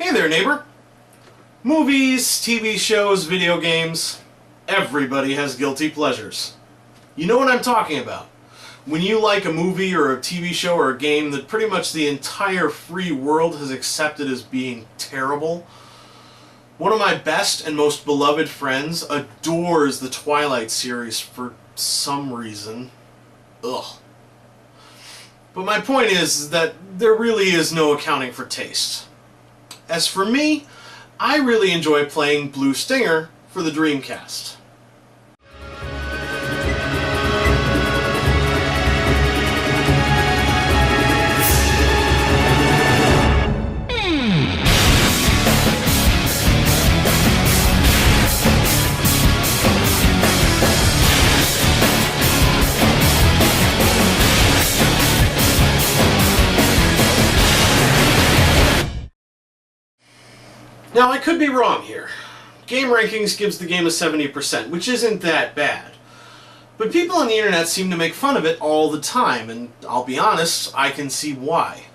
Hey there, neighbor. Movies, TV shows, video games, everybody has guilty pleasures. You know what I'm talking about. When you like a movie or a TV show or a game that pretty much the entire free world has accepted as being terrible. One of my best and most beloved friends adores the Twilight series for some reason. Ugh. But my point is that there really is no accounting for taste. As for me, I really enjoy playing Blue Stinger for the Dreamcast. Now, I could be wrong here. Game Rankings gives the game a 70%, which isn't that bad. But people on the internet seem to make fun of it all the time, and I'll be honest, I can see why.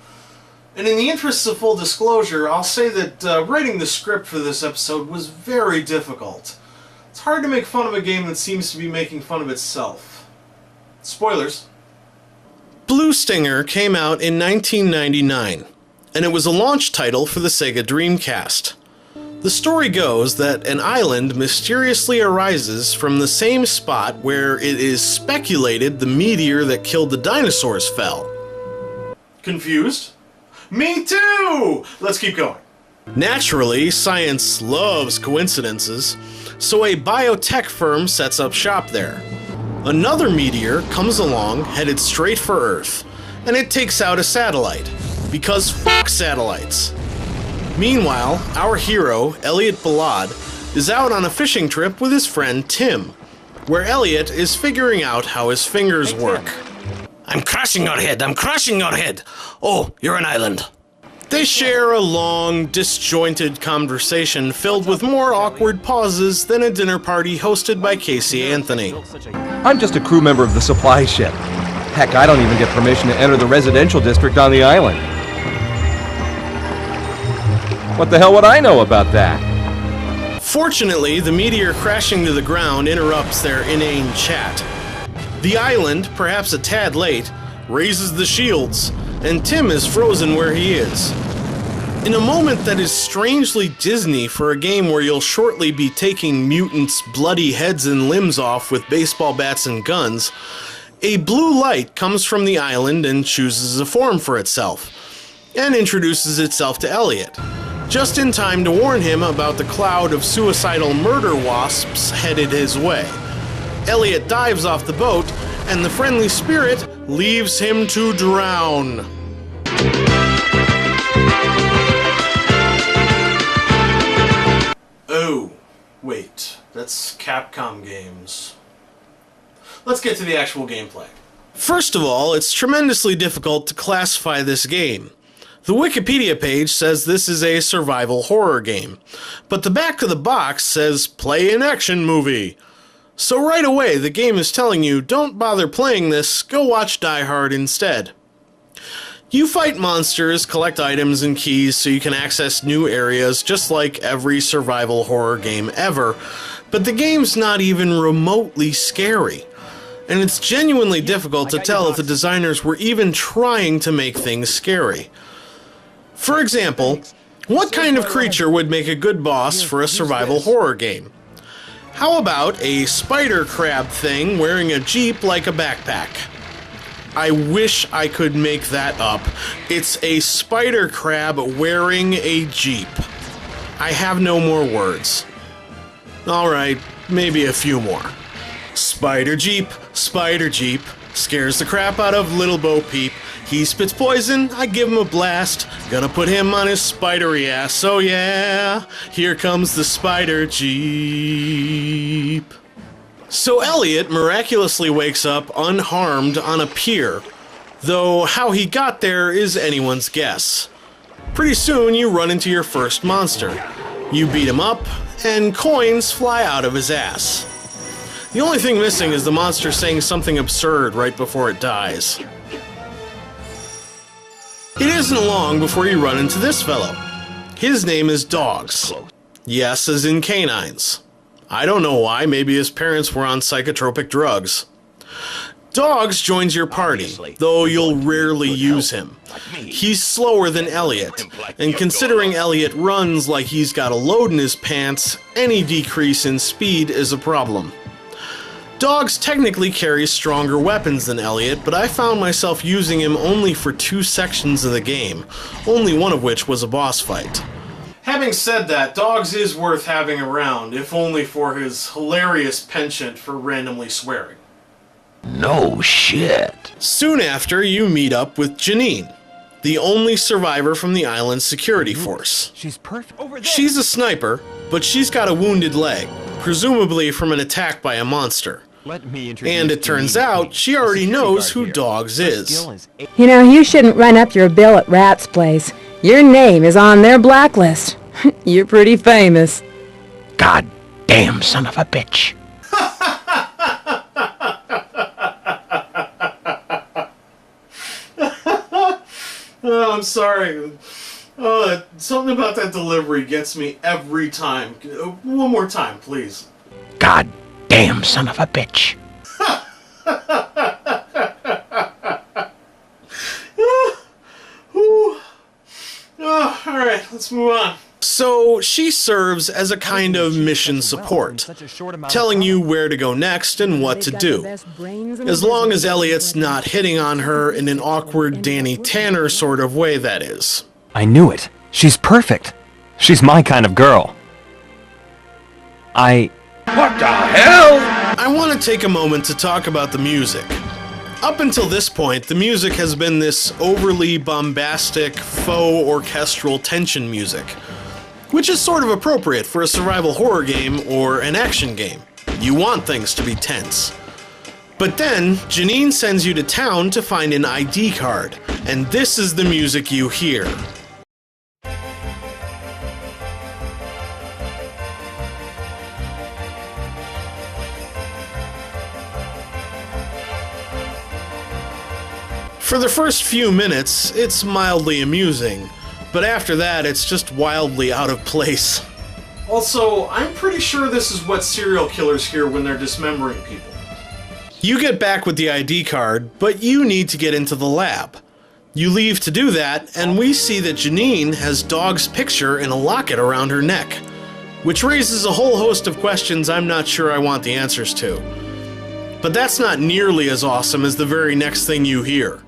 And in the interests of full disclosure, I'll say that writing the script for this episode was very difficult. It's hard to make fun of a game that seems to be making fun of itself. Spoilers. Blue Stinger came out in 1999, and it was a launch title for the Sega Dreamcast. The story goes that an island mysteriously arises from the same spot where it is speculated the meteor that killed the dinosaurs fell. Confused? Me too! Let's keep going. Naturally, science loves coincidences, so a biotech firm sets up shop there. Another meteor comes along, headed straight for Earth, and it takes out a satellite. Because fuck satellites! Meanwhile, our hero, Elliot Ballad, is out on a fishing trip with his friend Tim, where Elliot is figuring out how his fingers work. I'm crushing your head, I'm crushing your head! Oh, you're an island. They share a long, disjointed conversation filled with more awkward pauses than a dinner party hosted by Casey Anthony. I'm just a crew member of the supply ship. Heck, I don't even get permission to enter the residential district on the island. What the hell would I know about that? Fortunately, the meteor crashing to the ground interrupts their inane chat. The island, perhaps a tad late, raises the shields, and Tim is frozen where he is. In a moment that is strangely Disney for a game where you'll shortly be taking mutants' bloody heads and limbs off with baseball bats and guns, a blue light comes from the island and chooses a form for itself, and introduces itself to Elliot, just in time to warn him about the cloud of suicidal murder wasps headed his way. Elliot dives off the boat, and the friendly spirit leaves him to drown. Oh, wait, that's Capcom games. Let's get to the actual gameplay. First of all, it's tremendously difficult to classify this game. The Wikipedia page says this is a survival horror game, but the back of the box says play an action movie. So right away, the game is telling you, don't bother playing this, go watch Die Hard instead. You fight monsters, collect items and keys so you can access new areas just like every survival horror game ever, but the game's not even remotely scary. And it's genuinely difficult to tell if the designers were even trying to make things scary. For example, what kind of creature would make a good boss for a survival horror game? How about a spider crab thing wearing a jeep like a backpack? I wish I could make that up. It's a spider crab wearing a jeep. I have no more words. Alright, maybe a few more. Spider jeep, scares the crap out of Little Bo Peep. He spits poison, I give him a blast. Gonna put him on his spidery ass, so yeah, here comes the spider jeep. So Elliot miraculously wakes up unharmed on a pier, though how he got there is anyone's guess. Pretty soon you run into your first monster. You beat him up, and coins fly out of his ass. The only thing missing is the monster saying something absurd right before it dies. It isn't long before you run into this fellow. His name is Dogs. Yes, as in canines. I don't know why, maybe his parents were on psychotropic drugs. Dogs joins your party, though you'll rarely use him. He's slower than Elliot, and considering Elliot runs like he's got a load in his pants, any decrease in speed is a problem. Dogs technically carries stronger weapons than Elliot, but I found myself using him only for 2 sections of the game, only one of which was a boss fight. Having said that, Dogs is worth having around, if only for his hilarious penchant for randomly swearing. No shit. Soon after, you meet up with Janine, the only survivor from the island's security force. She's perfect. Over there. She's a sniper, but she's got a wounded leg, presumably from an attack by a monster. Let me introduce And it turns out she already knows who Dogs is. You know, you shouldn't run up your bill at Rat's place. Your name is on their blacklist. You're pretty famous. God damn son of a bitch. Oh, I'm sorry. Oh, something about that delivery gets me every time. One more time, please. God damn son of a bitch. Alright, let's move on. So, she serves as a kind of mission support, telling you where to go next and what to do. As long as Elliot's not hitting on her in an awkward Danny Tanner sort of way, that is. I knew it. She's perfect. She's my kind of girl. What the hell? I want to take a moment to talk about the music. Up until this point, the music has been this overly bombastic, faux orchestral tension music, which is sort of appropriate for a survival horror game or an action game. You want things to be tense. But then, Janine sends you to town to find an ID card, and this is the music you hear. For the first few minutes, it's mildly amusing, but after that, it's just wildly out of place. Also, I'm pretty sure this is what serial killers hear when they're dismembering people. You get back with the ID card, but you need to get into the lab. You leave to do that, and we see that Janine has Dog's picture in a locket around her neck, which raises a whole host of questions I'm not sure I want the answers to. But that's not nearly as awesome as the very next thing you hear.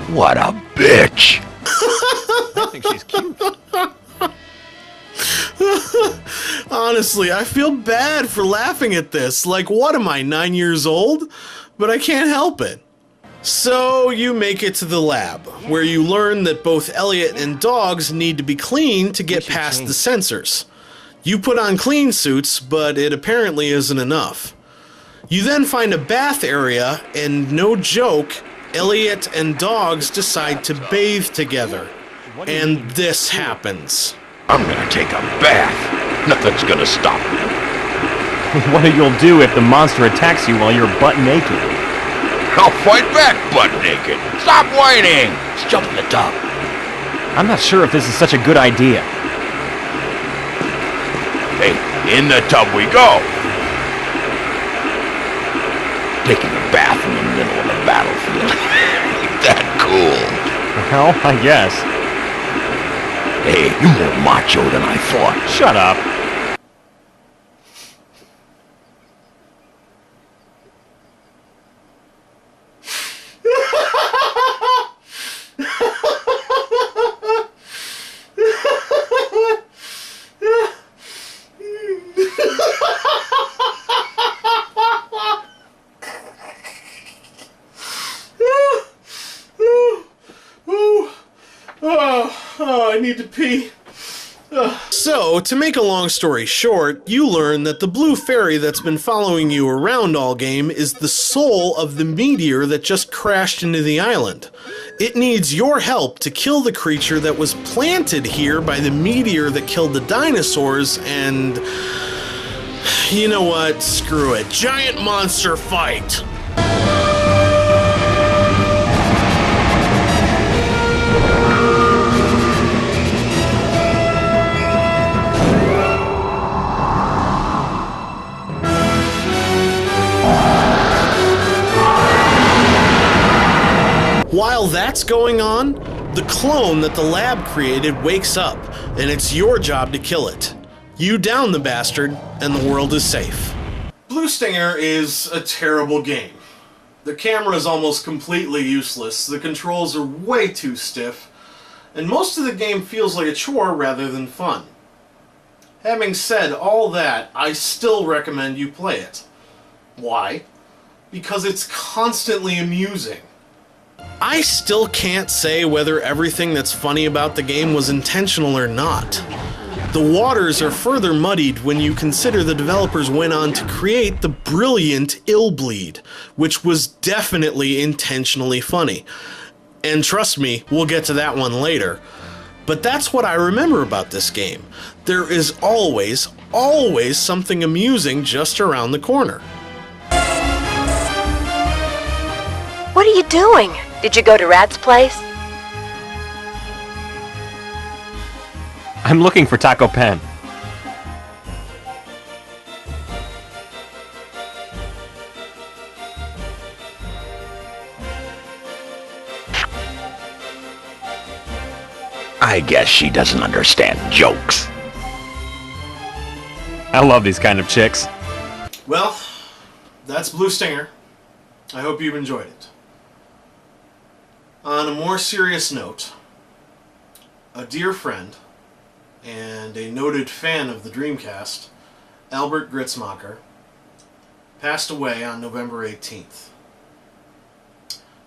What a bitch. I think she's cute. Honestly, I feel bad for laughing at this. Like, what am I, 9 years old? But I can't help it. So, you make it to the lab, where you learn that both Elliot and Dogs need to be clean to get past the sensors. You put on clean suits, but it apparently isn't enough. You then find a bath area, and no joke, Elliot and Dogs decide to bathe together. And this happens. I'm gonna take a bath. Nothing's gonna stop me. What you'll do if the monster attacks you while you're butt naked? I'll fight back butt naked. Stop whining. Let's jump in the tub. I'm not sure if this is such a good idea. Hey, in the tub we go. Taking a bath in the middle of the battlefield. Ain't that cool? Well, I guess. Hey, you're more macho than I thought. Shut up. I need to pee. So, to make a long story short, you learn that the blue fairy that's been following you around all game is the soul of the meteor that just crashed into the island. It needs your help to kill the creature that was planted here by the meteor that killed the dinosaurs, and... you know what? Screw it. Giant monster fight! that's going on, the clone that the lab created wakes up, and it's your job to kill it. You down the bastard, and the world is safe. Blue Stinger is a terrible game. The camera is almost completely useless, the controls are way too stiff, and most of the game feels like a chore rather than fun. Having said all that, I still recommend you play it. Why? Because it's constantly amusing. I still can't say whether everything that's funny about the game was intentional or not. The waters are further muddied when you consider the developers went on to create the brilliant Illbleed, which was definitely intentionally funny. And trust me, we'll get to that one later. But that's what I remember about this game. There is always something amusing just around the corner. What are you doing? Did you go to Rat's place? I'm looking for Taco Pen. I guess she doesn't understand jokes. I love these kind of chicks. Well, that's Blue Stinger. I hope you've enjoyed it. On a more serious note, a dear friend and a noted fan of the Dreamcast, Albert Gritzmacher, passed away on November 18th.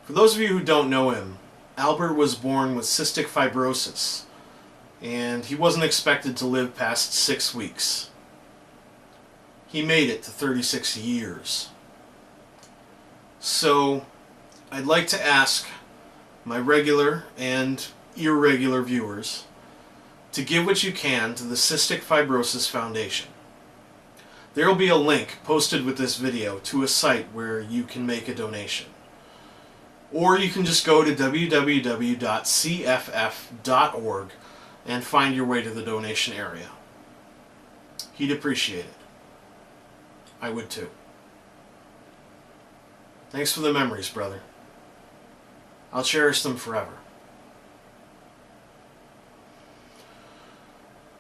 For those of you who don't know him, Albert was born with cystic fibrosis, and he wasn't expected to live past 6 weeks. He made it to 36 years. So, I'd like to ask my regular and irregular viewers to give what you can to the Cystic Fibrosis Foundation. There will be a link posted with this video to a site where you can make a donation. Or you can just go to www.cff.org and find your way to the donation area. He'd appreciate it. I would too. Thanks for the memories, brother. I'll cherish them forever.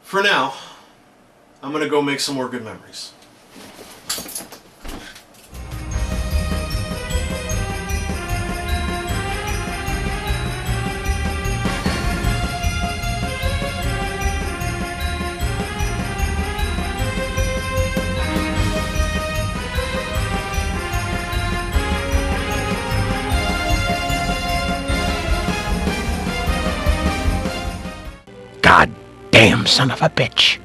For now, I'm gonna go make some more good memories. God damn son of a bitch.